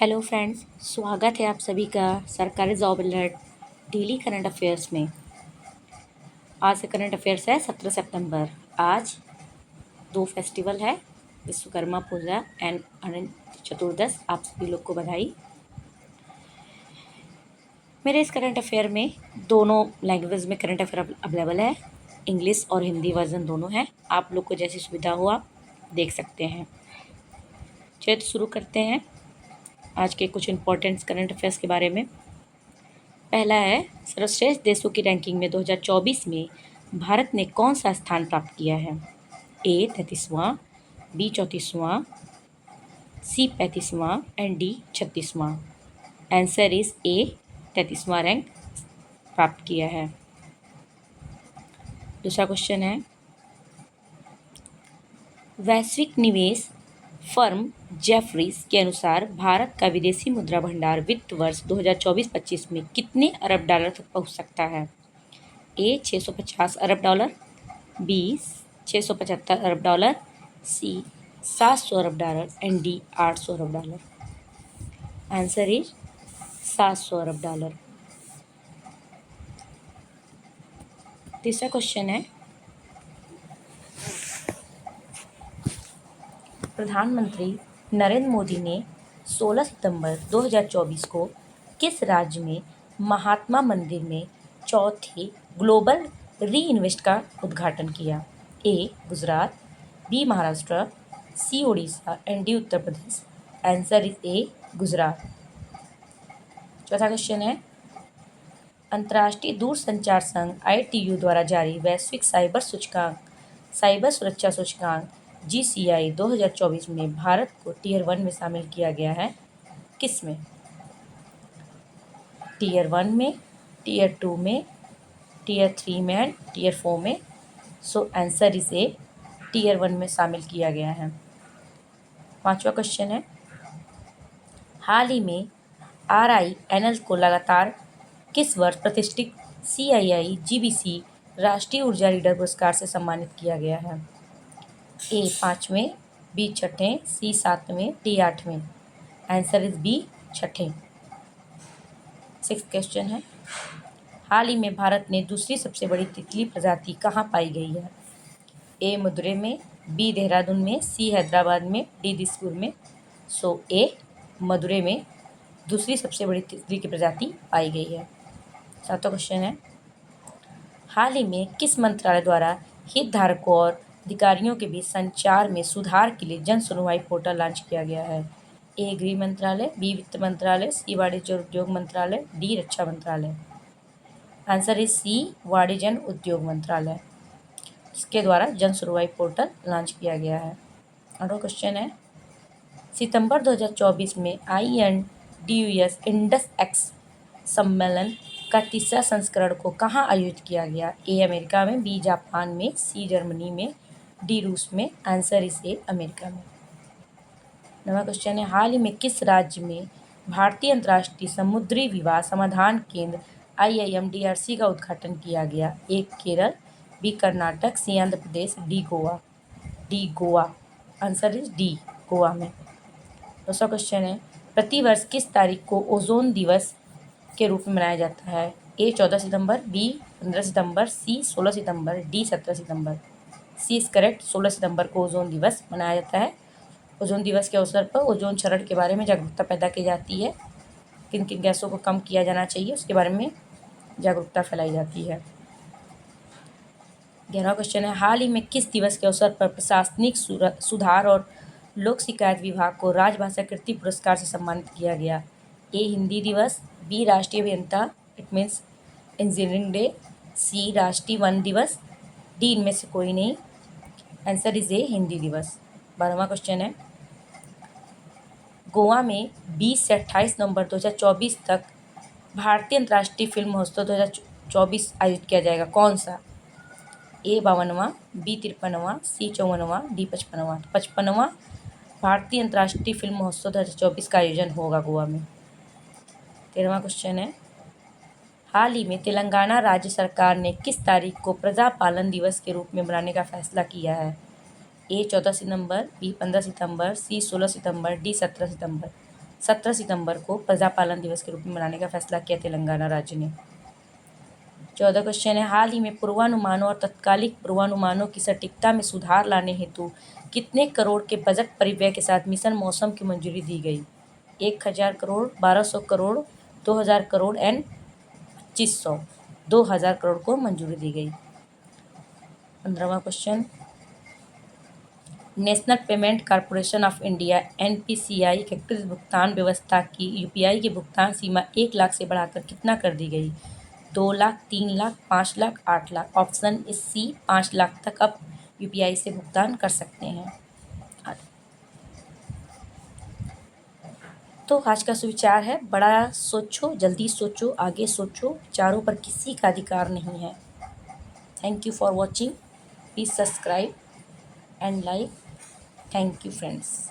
Hello friends, स्वागत है आप सभी का सरकारी job alert daily current affairs में। आज का करंट अफेयर्स है 17 सितंबर। आज दो फेस्टिवल है, विश्वकर्मा पूजा एंड अनंत चतुर्दश। आप सभी लोग को बधाई। मेरे इस करंट अफेयर में दोनों लैंग्वेज में करंट अफेयर अवेलेबल है, इंग्लिश और हिंदी वर्जन दोनों है। आप लोग को जैसी सुविधा हो आप देख सकते हैं। चलिए तो शुरू करते हैं आज के कुछ इंपॉर्टेंट करंट अफेयर्स के बारे में। पहला है, सर्वश्रेष्ठ देशों की रैंकिंग में 2024 में भारत ने कौन सा स्थान प्राप्त किया है? ए 33वां, बी 34वां, सी 35वां एंड डी 36वां। आंसर इज ए 33वां रैंक प्राप्त किया है। दूसरा क्वेश्चन है, वैश्विक निवेश फर्म जेफरीज के अनुसार भारत का विदेशी मुद्रा भंडार वित्त वर्ष 2024-25 में कितने अरब डॉलर तक पहुंच सकता है? ए 650 अरब डॉलर, बी 675 अरब डॉलर, सी 700 अरब डॉलर एंड डी 800 अरब डॉलर। आंसर इज 700 अरब डॉलर। तीसरा क्वेश्चन है, प्रधानमंत्री नरेंद्र मोदी ने 16 सितंबर 2024 को किस राज्य में महात्मा मंदिर में चौथे ग्लोबल री इन्वेस्ट का उद्घाटन किया? A Gujarat, B Maharashtra, C Odisha and D Uttar Pradesh. Answer is A Gujarat. चौथा क्वेश्चन है, अंतर्राष्ट्रीय दूरसंचार संघ ITU द्वारा जारी वैश्विक साइबर सुरक्षा सूचकांक GCI 2024 में भारत को टियर 1 में शामिल किया गया है। किस में? टियर 1 में, टियर 2 में, टियर 3 में एंड टियर 4 में। So answer is A tier 1 में शामिल किया गया है। पांचवा क्वेश्चन है, हाल ही में RINL को लगातार किस वर्ष प्रतिष्ठित CII GBC राष्ट्रीय ऊर्जा लीडर पुरस्कार से सम्मानित किया गया है? ए 5वें, बी 6ठे, सी 7वें, डी 8वें। आंसर इज बी 6ठे। सिक्स क्वेश्चन है, हाल ही में भारत ने दूसरी सबसे बड़ी तितली प्रजाति कहाँ पाई गई है? ए मदुरै में, बी देहरादून में, सी हैदराबाद में, डी दिसपुर में। सो ए मदुरै में दूसरी सबसे बड़ी तितली की प्रजाति पाई गई है। सातवां क्वेश्चन है, हाल ही में किस मंत्रालय द्वारा हितधारकों और अधिकारियों के बीच संचार में सुधार के लिए जन सुनवाई पोर्टल लॉन्च किया गया है? ए गृह मंत्रालय, बी वित्त मंत्रालय, सी वाणिज्य और उद्योग मंत्रालय, डी रक्षा मंत्रालय। आंसर इज सी वाणिज्य उद्योग मंत्रालय, इसके द्वारा जन सुनवाई पोर्टल लॉन्च किया गया है। अगला क्वेश्चन है, सितंबर 2024 में INDUS इंडस एक्स सम्मेलन का तीसरा संस्करण को कहाँ आयोजित किया गया? ए अमेरिका में, बी जापान में, सी जर्मनी में, डी रूस में। आंसर इज ए अमेरिका में। नवा क्वेश्चन है, हाल ही में किस राज्य में भारतीय अंतर्राष्ट्रीय समुद्री विवाद समाधान केंद्र IIMDRC का उद्घाटन किया गया? A Kerala, B Karnataka, C Andhra Pradesh, D Goa. D Goa. Answer is D Goa में। दूसरा क्वेश्चन है, प्रतिवर्ष किस तारीख को ओजोन दिवस के रूप में मनाया जाता है? ए 14 सितंबर, बी 15 सितंबर, सी 16 सितंबर, डी 17 सितंबर। सी इज करेक्ट, 16 सितंबर को ओजोन दिवस मनाया जाता है। ओजोन दिवस के अवसर पर ओजोन क्षरण के बारे में जागरूकता पैदा की जाती है, किन किन गैसों को कम किया जाना चाहिए उसके बारे में जागरूकता फैलाई जाती है। 11वां क्वेश्चन है, हाल ही में किस दिवस के अवसर पर प्रशासनिक सुधार और लोक शिकायत विभाग को राजभाषा कृति पुरस्कार से सम्मानित किया गया? ए हिंदी दिवस, बी राष्ट्रीय अभियंता इट मीन्स इंजीनियरिंग डे, सी राष्ट्रीय वन दिवस, डी इनमें से कोई नहीं। आंसर इज ए हिंदी दिवस। 12वां क्वेश्चन है, गोवा में 20 से 28 नवंबर 2024 तक भारतीय अंतर्राष्ट्रीय फिल्म महोत्सव 2024 आयोजित किया जाएगा। कौन सा? ए 52वां, बी 53वां, सी 54वां, डी 55वां। 55वां भारतीय अंतर्राष्ट्रीय फिल्म महोत्सव 2024 का आयोजन होगा गोवा में। 13वां क्वेश्चन है, हाल ही में तेलंगाना राज्य सरकार ने किस तारीख को प्रजा पालन दिवस के रूप में मनाने का फैसला किया है? ए 14 सितंबर, बी 15 सितंबर, सी 16 सितंबर, डी 17 सितंबर। 17 सितंबर को प्रजापालन दिवस के रूप में मनाने का फैसला किया तेलंगाना राज्य ने। 14 क्वेश्चन है, हाल ही में पूर्वानुमानों और तत्कालिक पूर्वानुमानों की सटीकता में सुधार लाने हेतु कितने करोड़ के बजट परिव्यय के साथ मिशन मौसम की मंजूरी दी गई? 1000 करोड़, 1200 करोड़, 2000 करोड़ एंड 2500। 2000 करोड़ को मंजूरी दी गई। 15वां question, National Payment Corporation of India NPCI capital भुगतान व्यवस्था की यूपीआई की भुगतान सीमा 1 लाख से बढ़ाकर कितना कर दी गई? 2 लाख, 3 लाख, 5 लाख, 8 लाख। ऑप्शन इस सी, 5 लाख तक आप यूपीआई से भुगतान कर सकते हैं। तो आज का सुविचार है, बड़ा सोचो, जल्दी सोचो, आगे सोचो, विचारों पर किसी का अधिकार नहीं है। Thank you for watching. Please subscribe and like. Thank you friends.